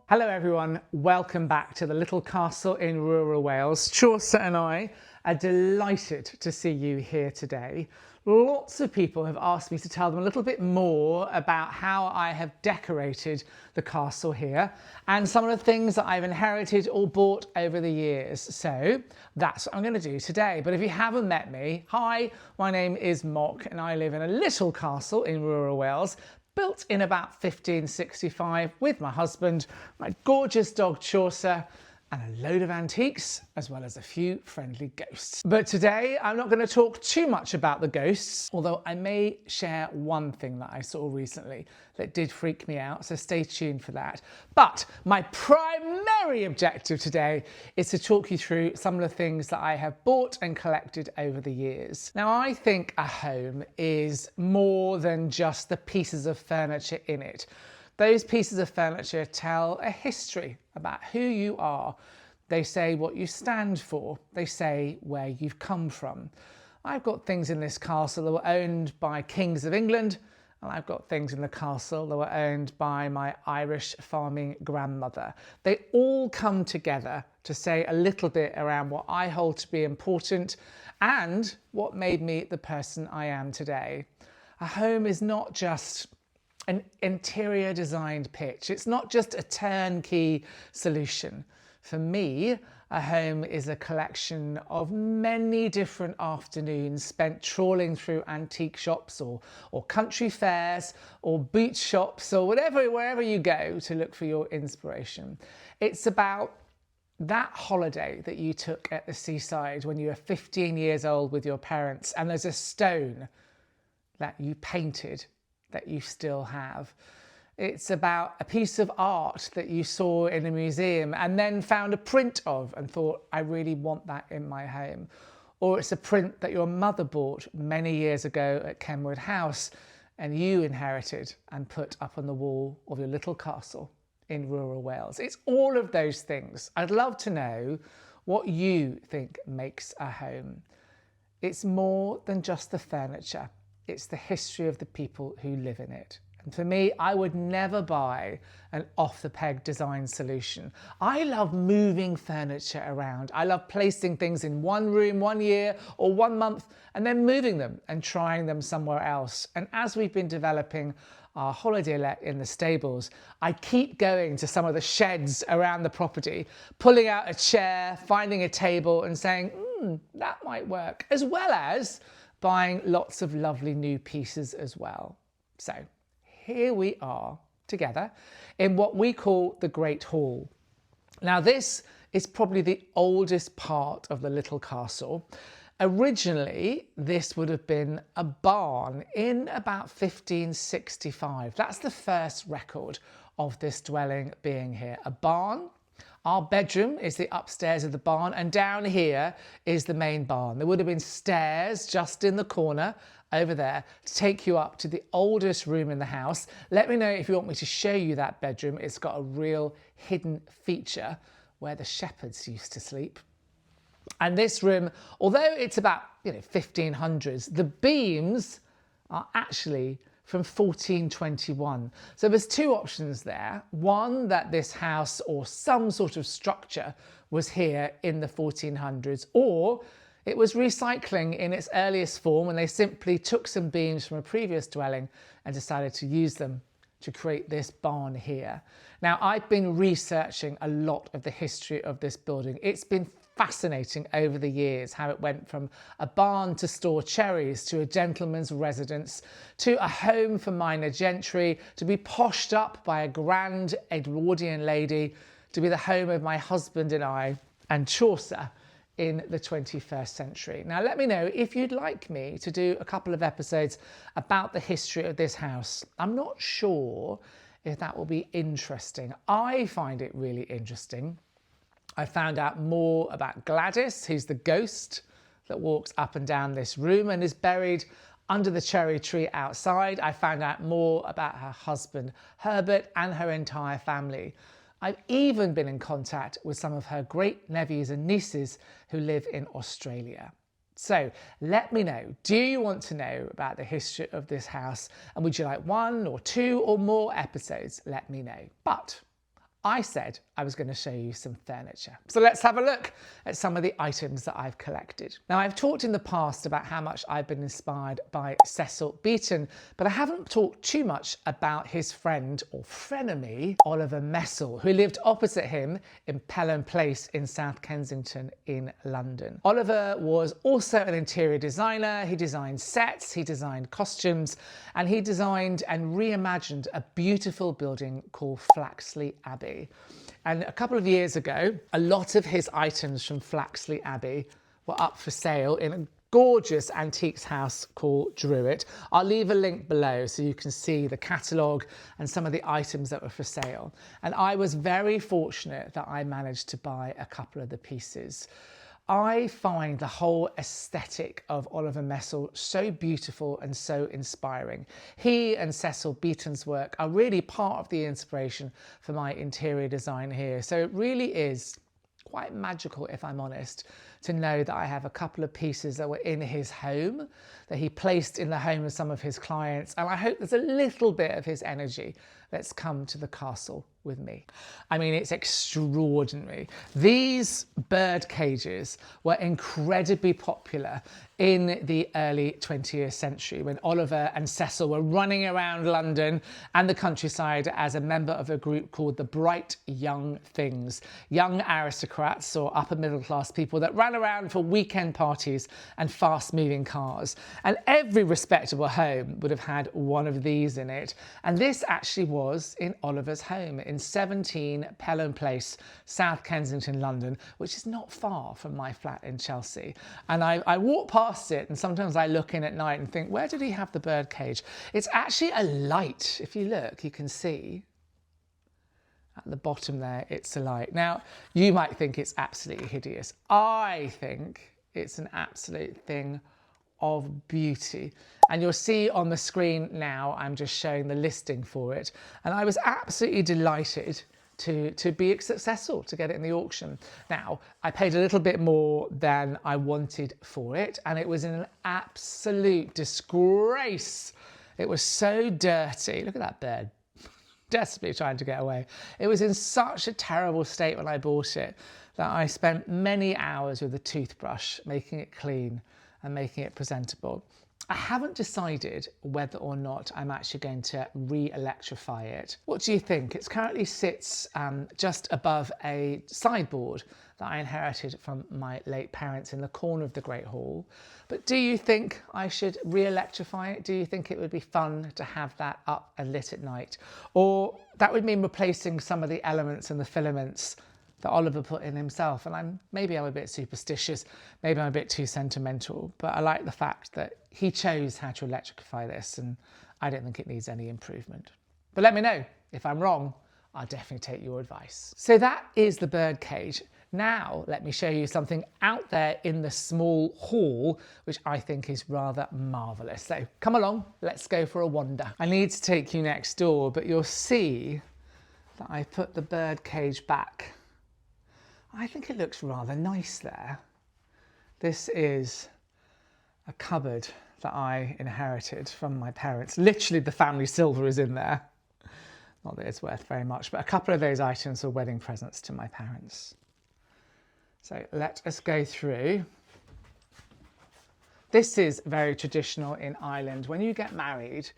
Hello everyone, welcome back to the little castle in rural Wales. Chaucer and I are delighted to see you here today. Lots of people have asked me to tell them a little bit more about how I have decorated the castle here and some of the things that I've inherited or bought over the years. So that's what I'm going to do today. But if you haven't met me, hi, my name is Mok and I live in a little castle in rural Wales, built in about 1565 with my husband, my gorgeous dog Chaucer, and a load of antiques, as well as a few friendly ghosts. But today I'm not going to talk too much about the ghosts, although I may share one thing that I saw recently that did freak me out, so stay tuned for that. But my primary objective today is to talk you through some of the things that I have bought and collected over the years. Now, I think a home is more than just the pieces of furniture in it. Those pieces of furniture tell a history about who you are. They say what you stand for. They say where you've come from. I've got things in this castle that were owned by kings of England, and I've got things in the castle that were owned by my Irish farming grandmother. They all come together to say a little bit around what I hold to be important and what made me the person I am today. A home is not just an interior designed pitch. It's not just a turnkey solution. For me, a home is a collection of many different afternoons spent trawling through antique shops or country fairs or boot shops or wherever you go to look for your inspiration. It's about that holiday that you took at the seaside when you were 15 years old with your parents, and there's a stone that you painted that you still have. It's about a piece of art that you saw in a museum and then found a print of and thought, I really want that in my home. Or it's a print that your mother bought many years ago at Kenwood House and you inherited and put up on the wall of your little castle in rural Wales. It's all of those things. I'd love to know what you think makes a home. It's more than just the furniture. It's the history of the people who live in it. And for me, I would never buy an off-the-peg design solution. I love moving furniture around. I love placing things in one room 1 year or 1 month and then moving them and trying them somewhere else. And as we've been developing our holiday let in the stables, I keep going to some of the sheds around the property, pulling out a chair, finding a table and saying, that might work, as well as buying lots of lovely new pieces as well. So here we are together in what we call the Great Hall. Now this is probably the oldest part of the little castle. Originally, this would have been a barn in about 1565. That's the first record of this dwelling being here. A barn. Our bedroom is the upstairs of the barn, and down here is the main barn. There would have been stairs just in the corner over there to take you up to the oldest room in the house. Let me know if you want me to show you that bedroom. It's got a real hidden feature where the shepherds used to sleep. And this room, although it's about 1500s, the beams are actually from 1421. So there's two options there. One, that this house or some sort of structure was here in the 1400s, or it was recycling in its earliest form and they simply took some beams from a previous dwelling and decided to use them to create this barn here. Now, I've been researching a lot of the history of this building. It's been fascinating over the years how it went from a barn to store cherries, to a gentleman's residence, to a home for minor gentry, to be poshed up by a grand Edwardian lady, to be the home of my husband and I and Chaucer in the 21st century. Now, let me know if you'd like me to do a couple of episodes about the history of this house. I'm not sure if that will be interesting. I find it really interesting. I found out more about Gladys, who's the ghost that walks up and down this room and is buried under the cherry tree outside. I found out more about her husband, Herbert, and her entire family. I've even been in contact with some of her great nephews and nieces who live in Australia. So let me know, do you want to know about the history of this house? And would you like 1 or 2 or more episodes? Let me know. But I said I was going to show you some furniture. So let's have a look at some of the items that I've collected. Now, I've talked in the past about how much I've been inspired by Cecil Beaton, but I haven't talked too much about his friend or frenemy, Oliver Messel, who lived opposite him in Pelham Place in South Kensington in London. Oliver was also an interior designer. He designed sets, he designed costumes, and he designed and reimagined a beautiful building called Flaxley Abbey. And a couple of years ago, a lot of his items from Flaxley Abbey were up for sale in a gorgeous antiques house called Druitt. I'll leave a link below so you can see the catalogue and some of the items that were for sale. And I was very fortunate that I managed to buy a couple of the pieces. I find the whole aesthetic of Oliver Messel so beautiful and so inspiring. He and Cecil Beaton's work are really part of the inspiration for my interior design here. So it really is quite magical, if I'm honest, to know that I have a couple of pieces that were in his home, that he placed in the home of some of his clients. And I hope there's a little bit of his energy that's come to the castle with me. I mean, it's extraordinary. These bird cages were incredibly popular in the early 20th century when Oliver and Cecil were running around London and the countryside as a member of a group called the Bright Young Things, young aristocrats or upper middle class people that ran around for weekend parties and fast moving cars. And every respectable home would have had one of these in it. And this actually was in Oliver's home in 17 Pelham Place, South Kensington, London, which is not far from my flat in Chelsea. And I walk past it and sometimes I look in at night and think, where did he have the bird cage? It's actually a light. If you look, you can see at the bottom there, it's a light. Now, you might think it's absolutely hideous. I think it's an absolute thing of beauty. And you'll see on the screen now, I'm just showing the listing for it. And I was absolutely delighted to be successful, to get it in the auction. Now, I paid a little bit more than I wanted for it, and it was in an absolute disgrace. It was so dirty. Look at that bird, desperately trying to get away. It was in such a terrible state when I bought it that I spent many hours with a toothbrush making it clean and making it presentable. I haven't decided whether or not I'm actually going to re-electrify it. What do you think? It currently sits just above a sideboard that I inherited from my late parents in the corner of the Great Hall. But do you think I should re-electrify it? Do you think it would be fun to have that up and lit at night? Or that would mean replacing some of the elements and the filaments that Oliver put in himself. And maybe I'm a bit superstitious, maybe I'm a bit too sentimental, but I like the fact that he chose how to electrify this, and I don't think it needs any improvement. But let me know. If I'm wrong, I'll definitely take your advice. So that is the bird cage. Now let me show you something out there in the small hall, which I think is rather marvellous. So come along, let's go for a wander. I need to take you next door, but you'll see that I put the bird cage back. I think it looks rather nice there. This is a cupboard that I inherited from my parents. Literally the family silver is in there. Not that it's worth very much, but a couple of those items were wedding presents to my parents. So let us go through. This is very traditional in Ireland. When you get married,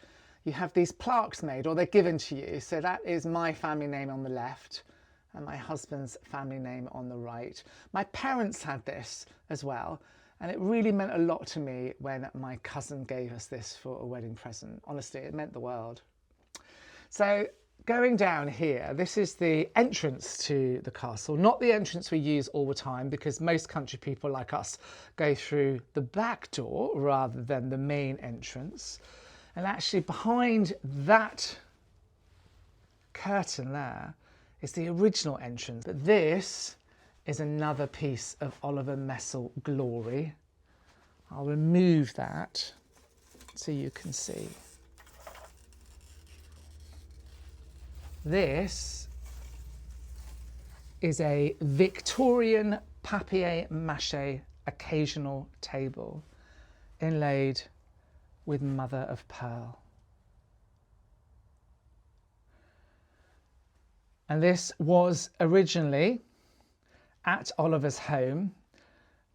you have these plaques made, or they're given to you. So that is my family name on the left and my husband's family name on the right. My parents had this as well, and it really meant a lot to me when my cousin gave us this for a wedding present. Honestly, it meant the world. So going down here, this is the entrance to the castle, not the entrance we use all the time, because most country people like us go through the back door rather than the main entrance. And actually behind that curtain there is the original entrance. But this is another piece of Oliver Messel glory. I'll remove that so you can see. This is a Victorian papier-mâché occasional table inlaid with mother of pearl. And this was originally at Oliver's home,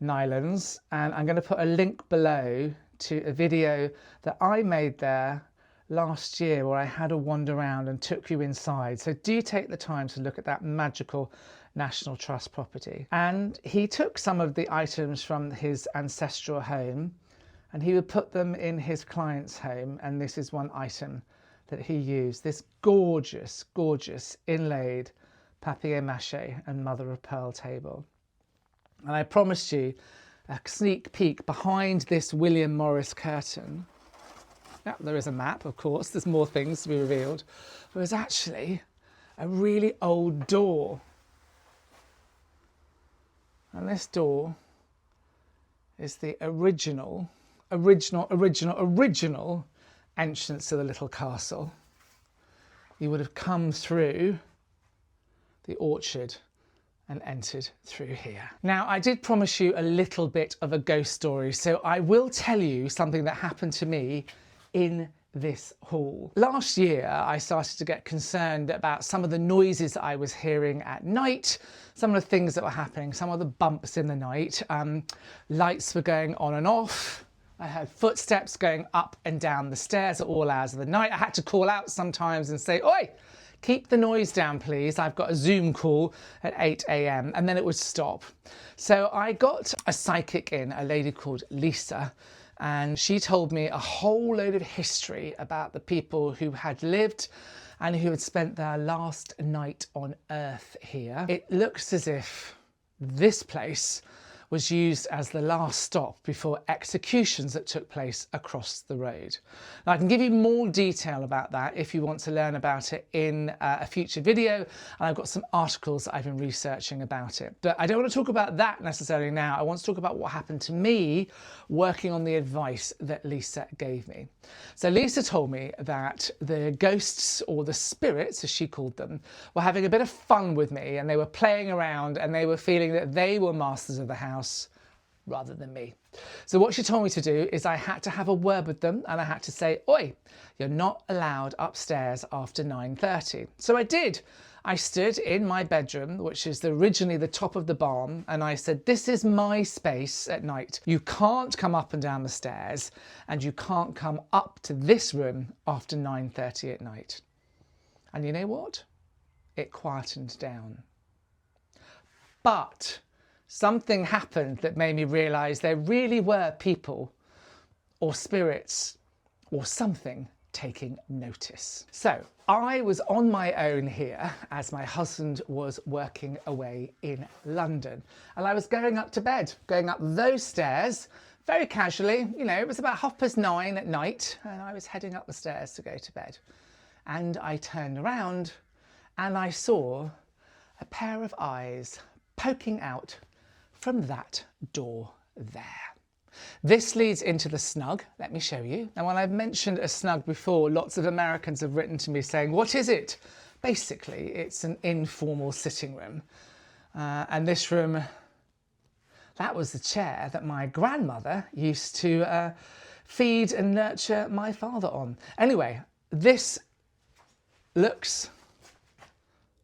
Nylands, and I'm going to put a link below to a video that I made there last year where I had a wander around and took you inside. So do take the time to look at that magical National Trust property. And he took some of the items from his ancestral home and he would put them in his client's home, and this is one item that he used, this gorgeous, gorgeous inlaid papier-mâché and mother-of-pearl table. And I promised you a sneak peek behind this William Morris curtain. Yeah, there is a map, of course, there's more things to be revealed. There was actually a really old door. And this door is the original entrance to the little castle. You would have come through the orchard and entered through here. Now, I did promise you a little bit of a ghost story, so I will tell you something that happened to me in this hall. Last year, I started to get concerned about some of the noises that I was hearing at night, some of the things that were happening, some of the bumps in the night. Lights were going on and off. I heard footsteps going up and down the stairs at all hours of the night. I had to call out sometimes and say, "Oi, keep the noise down, please. I've got a Zoom call at 8 a.m. And then it would stop. So I got a psychic in, a lady called Lisa, and she told me a whole load of history about the people who had lived and who had spent their last night on Earth here. It looks as if this place was used as the last stop before executions that took place across the road. Now, I can give you more detail about that if you want to learn about it in a future video, and I've got some articles that I've been researching about it. But I don't want to talk about that necessarily now. I want to talk about what happened to me working on the advice that Lisa gave me. So Lisa told me that the ghosts, or the spirits as she called them, were having a bit of fun with me, and they were playing around and they were feeling that they were masters of the house rather than me. So what she told me to do is I had to have a word with them, and I had to say, "Oi, you're not allowed upstairs after 9:30. So I did. I stood in my bedroom, which is originally the top of the barn, and I said, "This is my space at night. You can't come up and down the stairs, and you can't come up to this room after 9:30 at night." And you know what? It quietened down. But something happened that made me realise there really were people or spirits or something taking notice. So I was on my own here as my husband was working away in London, and I was going up to bed, going up those stairs very casually. You know, it was about 9:30 at night, and I was heading up the stairs to go to bed. And I turned around and I saw a pair of eyes poking out from that door there. This leads into the Snug. Let me show you. Now, when I've mentioned a Snug before, lots of Americans have written to me saying, "What is it?" Basically, it's an informal sitting room. And this room, that was the chair that my grandmother used to feed and nurture my father on. Anyway, this looks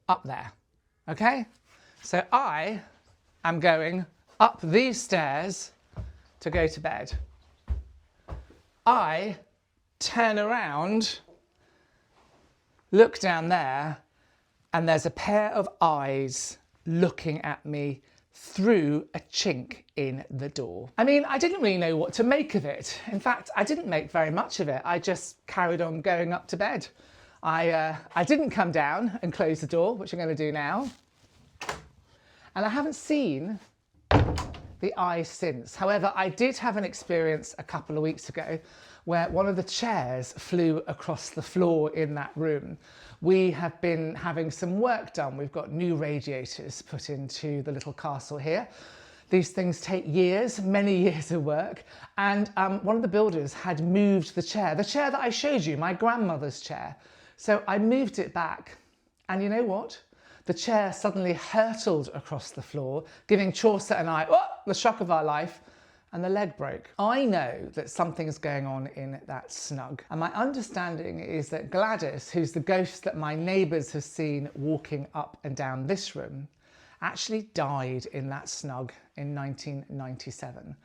up there, okay? So I am going up these stairs to go to bed. I turn around, look down there, and there's a pair of eyes looking at me through a chink in the door. I mean, I didn't really know what to make of it. In fact, I didn't make very much of it. I just carried on going up to bed. I didn't come down and close the door, which I'm going to do now. And I haven't seen the eyes since. However, I did have an experience a couple of weeks ago where one of the chairs flew across the floor in that room. We have been having some work done. We've got new radiators put into the little castle here. These things take years, many years of work. And one of the builders had moved the chair that I showed you, my grandmother's chair. So I moved it back, and you know what? The chair suddenly hurtled across the floor, giving Chaucer and I the shock of our life, and the leg broke. I know that something's going on in that snug, and my understanding is that Gladys, who's the ghost that my neighbours have seen walking up and down this room, actually died in that snug in 1997.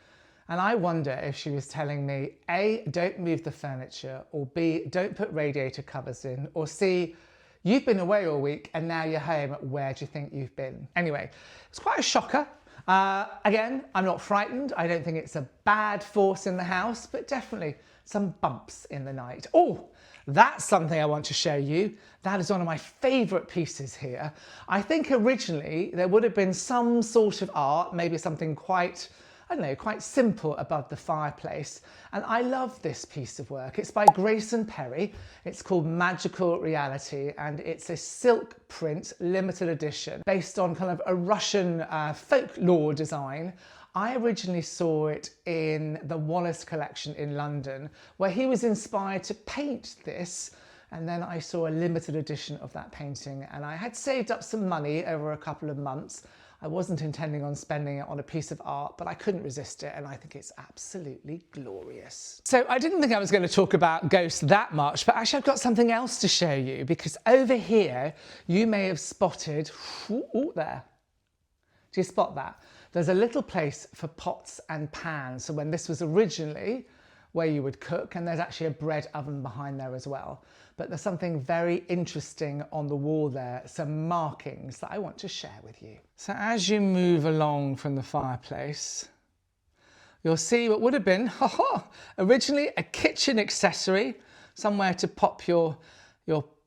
And I wonder if she was telling me, A, don't move the furniture, or B, don't put radiator covers in, or C, you've been away all week and now you're home, where do you think you've been? Anyway, it's quite a shocker. Again, I'm not frightened. I don't think it's a bad force in the house, but definitely some bumps in the night. Oh, that's something I want to show you. That is one of my favourite pieces here. I think originally there would have been some sort of art, maybe something quite, I don't know, quite simple above the fireplace. And I love this piece of work. It's by Chaucer and Percy. It's called Magical Reality, and it's a silk print limited edition based on kind of a Russian folklore design. I originally saw it in the Wallace collection in London, where he was inspired to paint this. And then I saw a limited edition of that painting, and I had saved up some money over a couple of months. I wasn't intending on spending it on a piece of art, but I couldn't resist it, and I think it's absolutely glorious. So I didn't think I was going to talk about ghosts that much, but actually I've got something else to show you, because over here you may have spotted, there. Do you spot that? There's a little place for pots and pans. So when this was originally where you would cook, and there's actually a bread oven behind there as well. But there's something very interesting on the wall there, some markings that I want to share with you. So as you move along from the fireplace, you'll see what would have been, originally a kitchen accessory, somewhere to pop your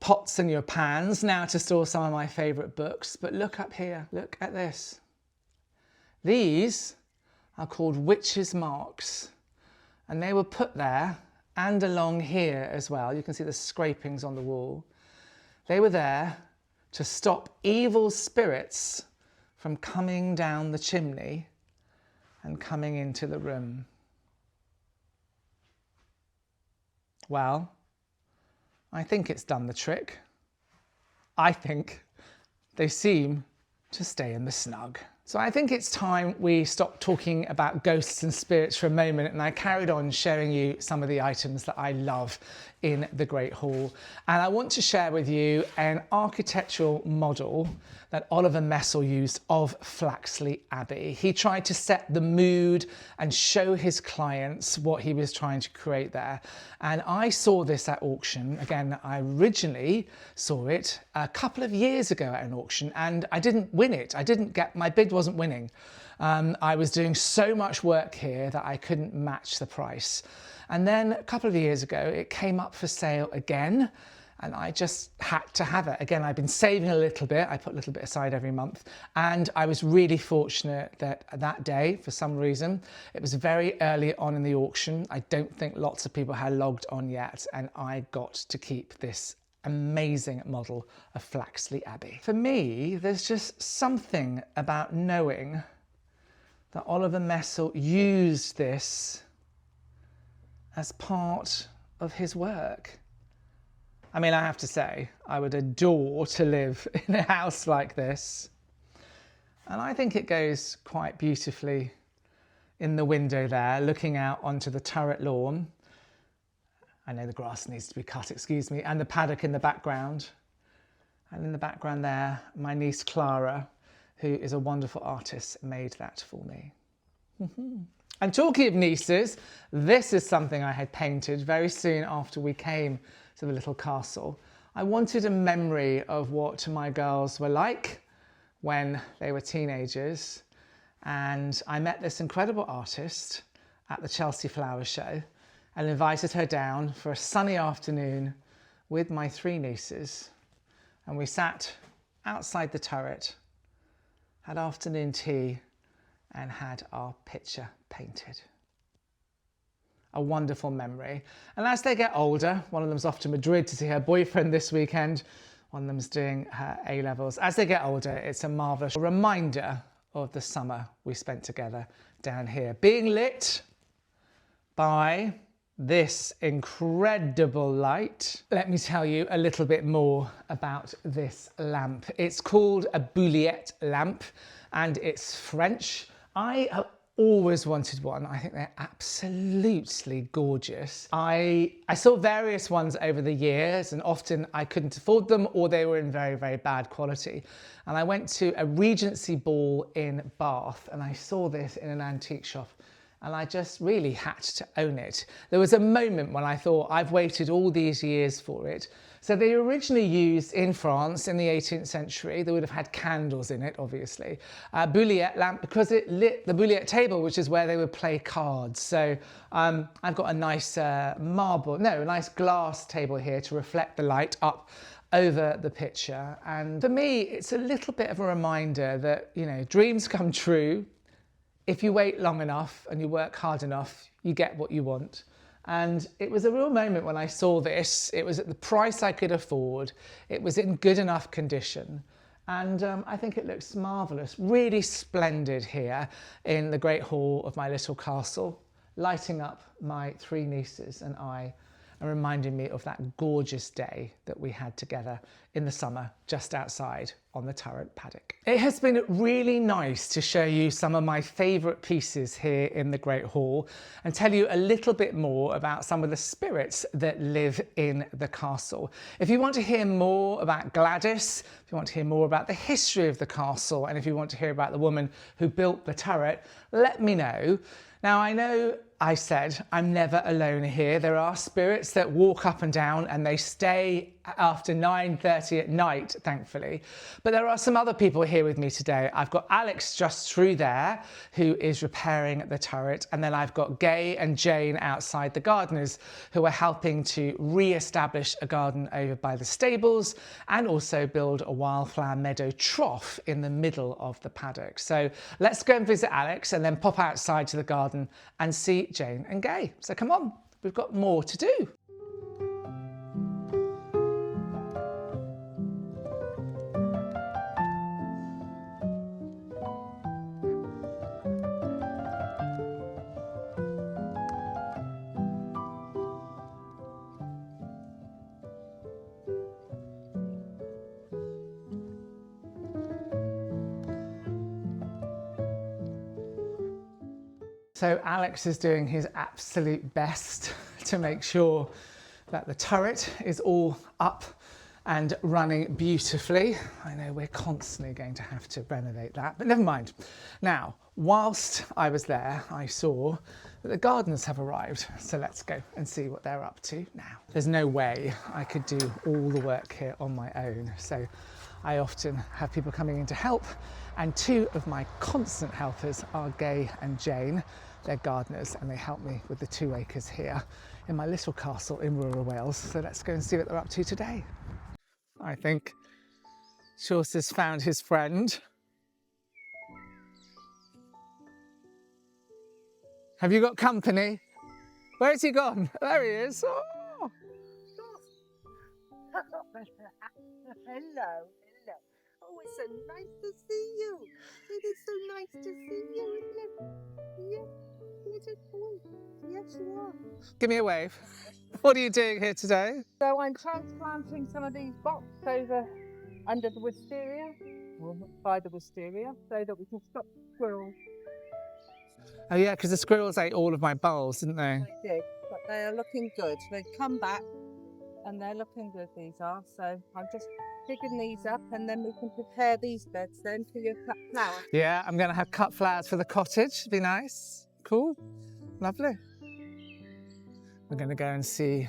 pots and your pans, now to store some of my favourite books. But look up here, look at this. These are called witches' marks, and they were put there and along here as well. You can see the scrapings on the wall. They were there to stop evil spirits from coming down the chimney and coming into the room. Well, I think it's done the trick. I think they seem to stay in the snug. So I think it's time we stopped talking about ghosts and spirits for a moment, and I carried on showing you some of the items that I love in the Great Hall. And I want to share with you an architectural model that Oliver Messel used of Flaxley Abbey. He tried to set the mood and show his clients what he was trying to create there. And I saw this at auction. Again, I originally saw it a couple of years ago at an auction, and I didn't win it. My bid wasn't winning. I was doing so much work here that I couldn't match the price. And then a couple of years ago, it came up for sale again, and I just had to have it. Again, I've been saving a little bit. I put a little bit aside every month. And I was really fortunate that that day, for some reason, it was very early on in the auction. I don't think lots of people had logged on yet, and I got to keep this amazing model of Flaxley Abbey. For me, there's just something about knowing that Oliver Messel used this as part of his work. I mean, I have to say, I would adore to live in a house like this. And I think it goes quite beautifully in the window there, looking out onto the turret lawn. I know the grass needs to be cut, excuse me, and the paddock in the background. And in the background there, my niece Clara, who is a wonderful artist, made that for me. And talking of nieces, this is something I had painted very soon after we came to the little castle. I wanted a memory of what my girls were like when they were teenagers. And I met this incredible artist at the Chelsea Flower Show and invited her down for a sunny afternoon with my three nieces. And we sat outside the turret, had afternoon tea, and had our picture painted. A wonderful memory. And as they get older, one of them's off to Madrid to see her boyfriend this weekend, one of them's doing her A-levels. As they get older, it's a marvellous reminder of the summer we spent together down here, being lit by this incredible light. Let me tell you a little bit more about this lamp. It's called a bouillette lamp, and it's French. I have always wanted one. I think they're absolutely gorgeous. I saw various ones over the years, and often I couldn't afford them or they were in very, very bad quality. And I went to a Regency ball in Bath and I saw this in an antique shop, and I just really had to own it. There was a moment when I thought, I've waited all these years for it. So they were originally used in France in the 18th century. They would have had candles in it, obviously. Bouillette lamp, because it lit the bouillette table, which is where they would play cards. So I've got a nice a nice glass table here to reflect the light up over the picture. And for me, it's a little bit of a reminder that, you know, dreams come true. If you wait long enough and you work hard enough, you get what you want. And it was a real moment when I saw this. It was at the price I could afford. It was in good enough condition. And I think it looks marvellous, really splendid here in the great hall of my little castle, lighting up my three nieces and I, and reminding me of that gorgeous day that we had together in the summer just outside on the turret paddock. It has been really nice to show you some of my favourite pieces here in the Great Hall and tell you a little bit more about some of the spirits that live in the castle. If you want to hear more about Gladys, if you want to hear more about the history of the castle, and if you want to hear about the woman who built the turret, let me know. Now, I know I said I'm never alone here. There are spirits that walk up and down and they stay after 9:30 at night, thankfully. But there are some other people here with me today. I've got Alex just through there, who is repairing the turret. And then I've got Gay and Jane outside, the gardeners, who are helping to re-establish a garden over by the stables and also build a wildflower meadow trough in the middle of the paddock. So let's go and visit Alex and then pop outside to the garden and see Jane and Gay. So come on, we've got more to do. So Alex is doing his absolute best to make sure that the turret is all up and running beautifully. I know we're constantly going to have to renovate that, but never mind. Now, whilst I was there, I saw that the gardeners have arrived. So let's go and see what they're up to now. There's no way I could do all the work here on my own. So I often have people coming in to help, and two of my constant helpers are Gay and Jane. They're gardeners and they help me with the 2 acres here in my little castle in rural Wales. So let's go and see what they're up to today. I think Chaucer's found his friend. Have you got company? Where's he gone? There he is. Oh. Hello, hello. Oh, it's so nice to see you. It is so nice to see you, isn't it? Yes, yes, you are. Give me a wave. What are you doing here today? So I'm transplanting some of these box over under the wisteria, or by the wisteria, so that we can stop squirrels. Oh yeah, because the squirrels ate all of my bulbs, didn't they? They did, but they are looking good. They've come back and they're looking good, these are. So I'm just digging these up and then we can prepare these beds then for your cut flowers. Yeah, I'm going to have cut flowers for the cottage. Be nice. Cool. Lovely. We're going to go and see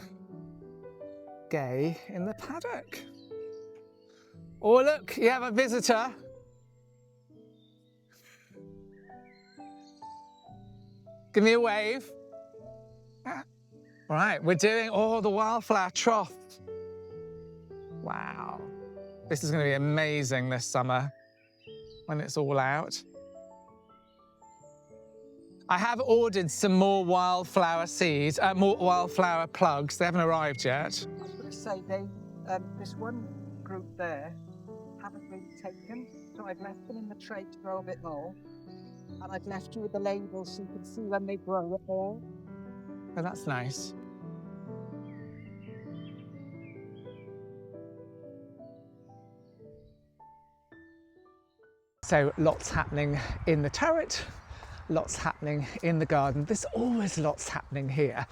Gay in the paddock. Oh, look, you have a visitor. Give me a wave. Right, we're doing the wildflower trough. Wow. This is going to be amazing this summer when it's all out. I have ordered some more wildflower seeds, more wildflower plugs. They haven't arrived yet. I was going to say, they, this one group there haven't really taken, so I've left them in the tray to grow a bit more. And I've left you with the labels so you can see when they grow up there. Oh, that's nice. So lots happening in the turret, lots happening in the garden. There's always lots happening here,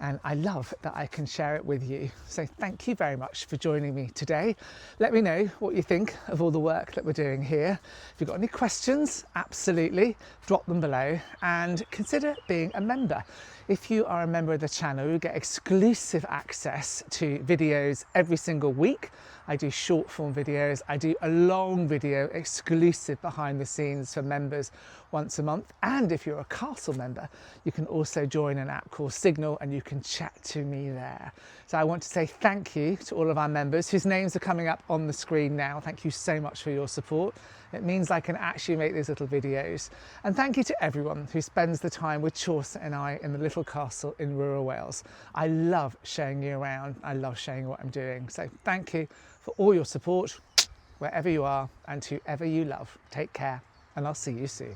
and I love that I can share it with you. So thank you very much for joining me today. Let me know what you think of all the work that we're doing here. If you've got any questions, absolutely drop them below, and consider being a member. If you are a member of the channel, you get exclusive access to videos every single week. I do short form videos, I do a long video exclusive behind the scenes for members once a month. And if you're a castle member, you can also join an app called Signal and you can chat to me there. So I want to say thank you to all of our members whose names are coming up on the screen now. Thank you so much for your support. It means I can actually make these little videos. And thank you to everyone who spends the time with Chaucer and I in the little castle in rural Wales. I love showing you around. I love showing what I'm doing. So thank you for all your support, wherever you are and whoever you love. Take care, and I'll see you soon.